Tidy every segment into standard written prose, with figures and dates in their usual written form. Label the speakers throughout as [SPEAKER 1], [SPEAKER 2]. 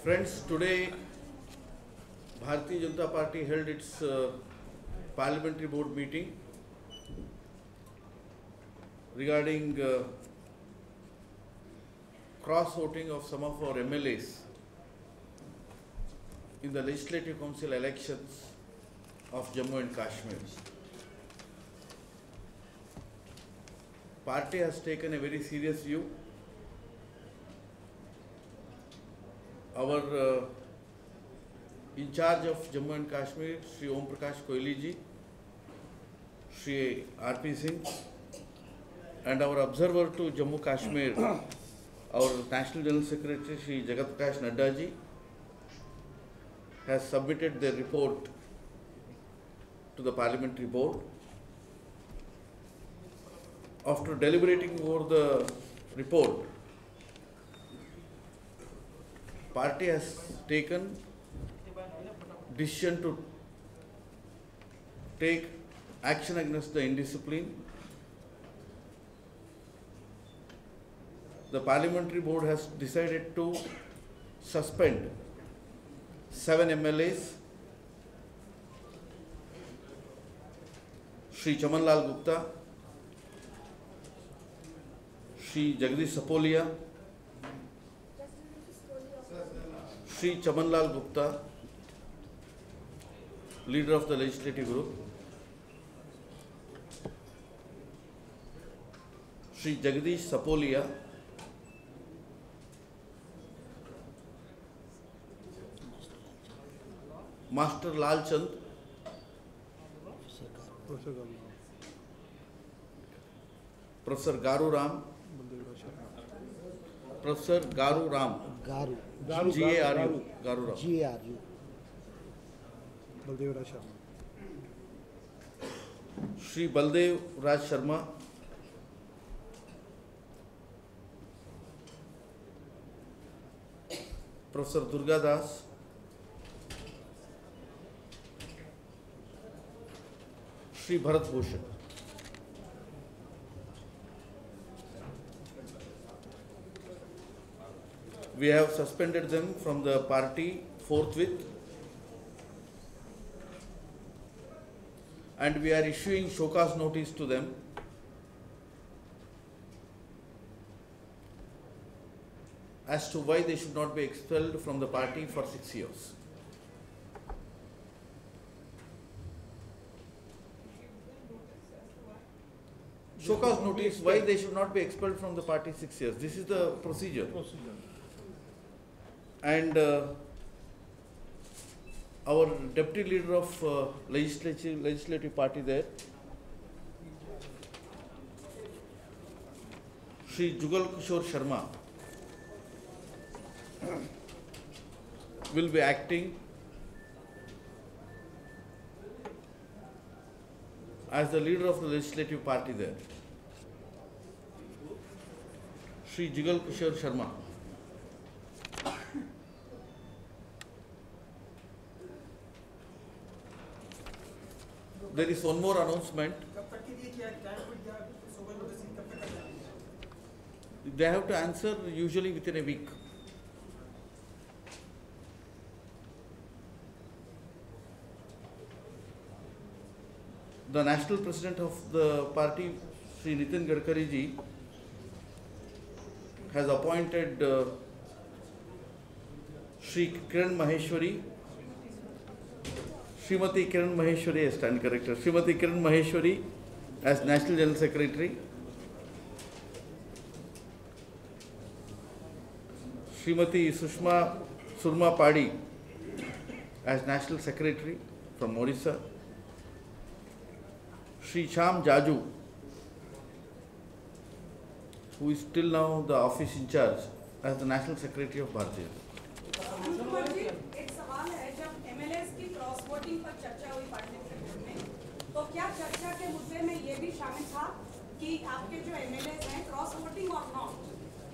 [SPEAKER 1] Friends, today Bharatiya Janata Party held its parliamentary board meeting regarding cross-voting of some of our MLAs in the Legislative Council elections of Jammu and Kashmir. Party has taken a very serious view. Our in charge of Jammu and Kashmir, Shri Om Prakash Koili ji, Shri R.P. Singh, and our observer to Jammu Kashmir, our National General Secretary, Shri Jagat Prakash Nadda ji, has submitted their report to the parliamentary board. After deliberating over the report, party has taken decision to take action against the indiscipline. The parliamentary board has decided to suspend 7 MLAs: Shri Chaman Lal Gupta, Shri Jagdish Sapolia, Shri Chaman Lal Gupta, leader of the legislative group, Shri Jagdish Sapolia, Master Lal Chand, Professor Garu Ram, Professor Garu Ram, G-A-R-U, Garu Ram,
[SPEAKER 2] G-A-R-U,
[SPEAKER 3] Baldev Raj Sharma,
[SPEAKER 1] Shri Baldev Raj Sharma, Professor Durga Das, Shri Bharat Bhushan. We have suspended them from the party forthwith, and we are issuing show cause notice to them. As to why they should not be expelled from the party for 6 years. Show cause notice why they should not be expelled from the party 6 years. This is the procedure. And our deputy leader of legislative party there, Shri Jugal Kishore Sharma, will be acting as the leader of the legislative party there. Shri Jugal Kishore Sharma. There is one more announcement. They have to answer usually within a week. The national president of the party, Sri Nitin Gadkari ji, has appointed Shri Kiran Maheshwari, Srimati Kiran Maheshwari, I stand corrected, Srimati Kiran Maheshwari as National General Secretary, Srimati Sushma Surma Padi as National Secretary from Odisha, Shri Sham Jaju, who is till now the office in charge, as the National Secretary of Bharatiya.
[SPEAKER 4] एक सवाल है, जब MLAs की cross voting पर चर्चा हुई parliament में, तो क्या चर्चा के मुद्दे में ये भी शामिल था कि आपके जो MLAs हैं क्रॉस वोटिंग और नॉट,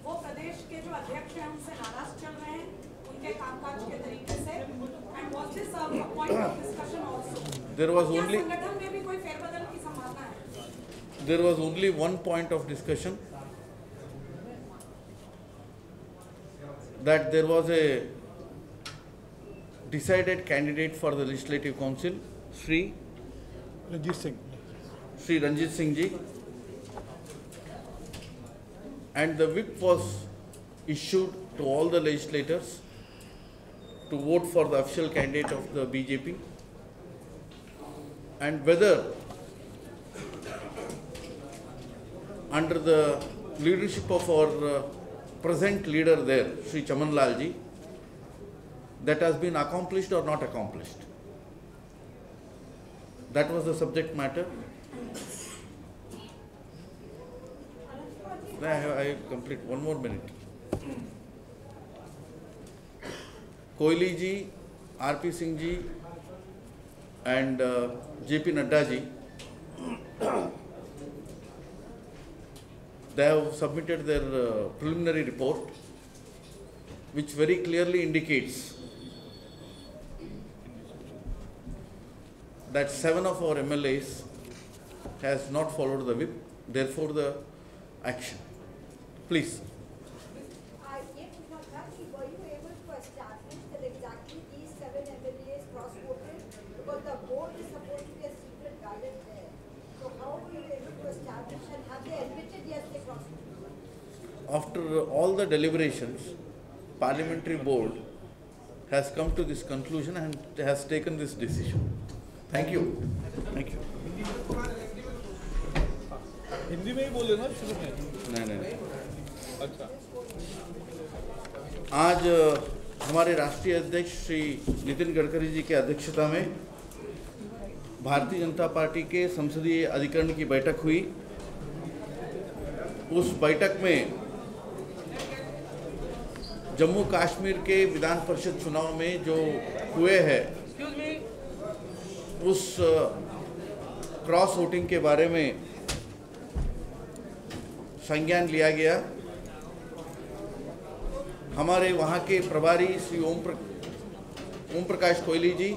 [SPEAKER 4] वो प्रदेश के जो अध्यक्ष हैं उनसे नाराज चल रहे हैं उनके कामकाज के तरीके से, and was this a point of discussion also?
[SPEAKER 1] There was only
[SPEAKER 4] संगठन में भी कोई फेरबदल की संभावना है?
[SPEAKER 1] There was only one point of discussion, that there was a decided candidate for the Legislative Council, Sri Ranjit Singh ji, and the whip was issued to all the legislators to vote for the official candidate of the BJP, and whether under the leadership of our present leader there, Sri Chaman Lal ji, that has been accomplished or not accomplished. That was the subject matter. I complete one more minute. Koili ji, RP Singh ji, and JP Nadda ji, they have submitted their preliminary report, which very clearly indicates that 7 of our MLAs has not followed the whip, therefore the action. Please.
[SPEAKER 2] Were you able to establish that exactly these 7 MLAs cross-voted? Because the vote is supposed to be a secret ballot there. So how were you able to establish, and have they admitted yes they cross-voted?
[SPEAKER 1] After all the deliberations, Parliamentary Board has come to this conclusion and has taken this decision. Thank you. Thank you.
[SPEAKER 3] Hindi में ही बोले ना शुरू में?
[SPEAKER 1] नहीं।
[SPEAKER 3] अच्छा।
[SPEAKER 1] आज हमारे राष्ट्रीय अध्यक्ष श्री नितिन गडकरी जी के अध्यक्षता में भारतीय जनता पार्टी के संसदीय अधिकरण की बैठक हुई। उस बैठक में जम्मू कश्मीर के विधान परिषद चुनाव में जो हुए हैं उस क्रॉस वोटिंग के बारे में संज्ञान लिया गया। हमारे वहाँ के प्रभारी श्री ओम प्रकाश कोहली जी,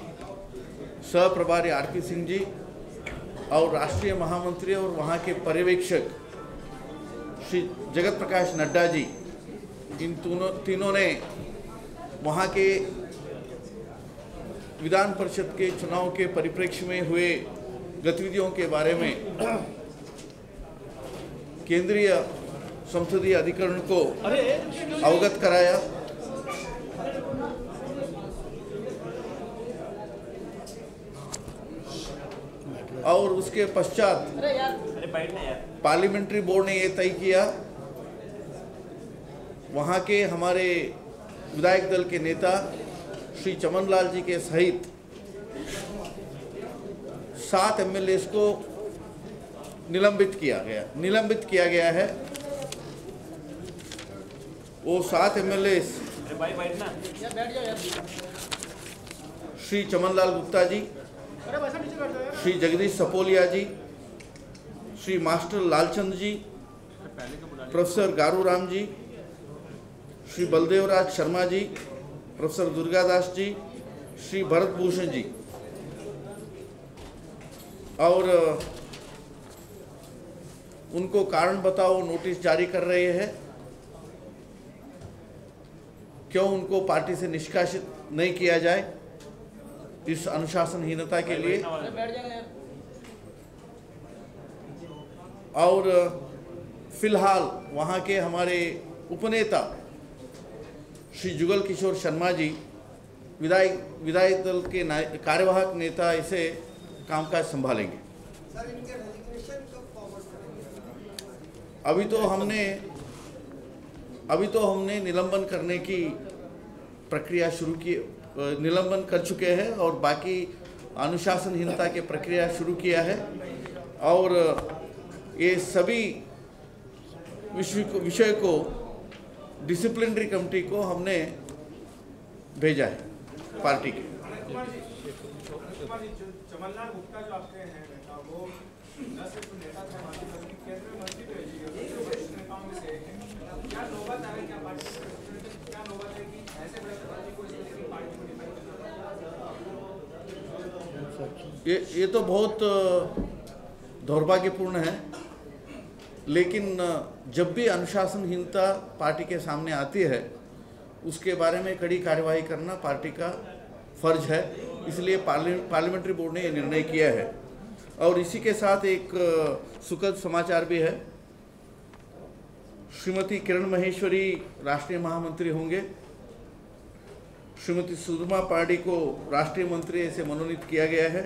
[SPEAKER 1] सह प्रभारी आरपी सिंह जी और राष्ट्रीय महामंत्री और वहाँ के पर्यवेक्षक श्री जगत प्रकाश नड्डा जी, इन तीनों ने वहाँ के विधान परिषद के चुनाव के परिप्रेक्ष्य में हुए गतिविधियों के बारे में केंद्रीय संसदीय अधिकरण को अवगत कराया। और उसके पश्चात पार्लियामेंट्री बोर्ड ने यह तय किया, वहाँ के हमारे विधायक दल के नेता श्री चमन लाल जी के सहित 7 MLAs को निलंबित किया गया है। वो 7 MLAs श्री चमनलाल गुप्ता जी, श्री जगदीश सपोलिया जी, श्री मास्टर लालचंद जी, प्रोफेसर गारू राम जी, श्री बलदेवराज शर्मा जी, प्रोफेसर दुर्गादास जी, श्री भरत भूषण जी, और उनको कारण बताओ नोटिस जारी कर रहे हैं। क्यों उनको पार्टी से निष्कासित नहीं किया जाए इस अनुशासनहीनता के लिए। और फिलहाल वहाँ के हमारे उपनेता श्री जुगल किशोर शर्मा जी विधायक दल के कार्यवाहक नेता इसे कामकाज संभालेंगे। अभी तो हमने निलंबन करने की प्रक्रिया शुरू की, निलंबन कर चुके हैं और बाकी अनुशासनहीनता की प्रक्रिया शुरू किया है। और ये सभी विषय को डिसिप्लिनरी कमेटी को हमने भेजा है पार्टी के।
[SPEAKER 5] चमनलाल गुप्ता जो आपके हैं नेता, वो न सिर्फ नेता थे बल्कि केंद्रीय मंत्री भी रहे, वरिष्ठ नेताओं में से एक है। क्या नौबत आ रही, क्या पार्टी क्या नौबत है कि ऐसे बड़े पार्टी को इस तरह की पार्टी को डिफाइन करना?
[SPEAKER 1] ये तो बहुत दौर्भाग्यपूर्ण है, लेकिन जब भी अनुशासनहीनता पार्टी के सामने आती है उसके बारे में कड़ी कार्रवाई करना पार्टी का फर्ज है, इसलिए पार्लियामेंट्री बोर्ड ने ये निर्णय किया है। और इसी के साथ एक सुखद समाचार भी है, श्रीमती किरण महेश्वरी राष्ट्रीय महामंत्री होंगे। श्रीमती सुषमा पांडे को राष्ट्रीय मंत्री ऐसे मनोनीत किया गया है।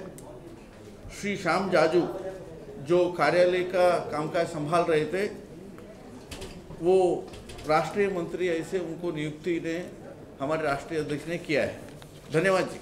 [SPEAKER 1] श्री श्याम जाजू जो कार्यालय का कामकाज संभाल रहे थे, वो राष्ट्रीय मंत्री ऐसे उनको नियुक्ति ने हमारे राष्ट्रीय अध्यक्ष ने किया है। धन्यवाद जी।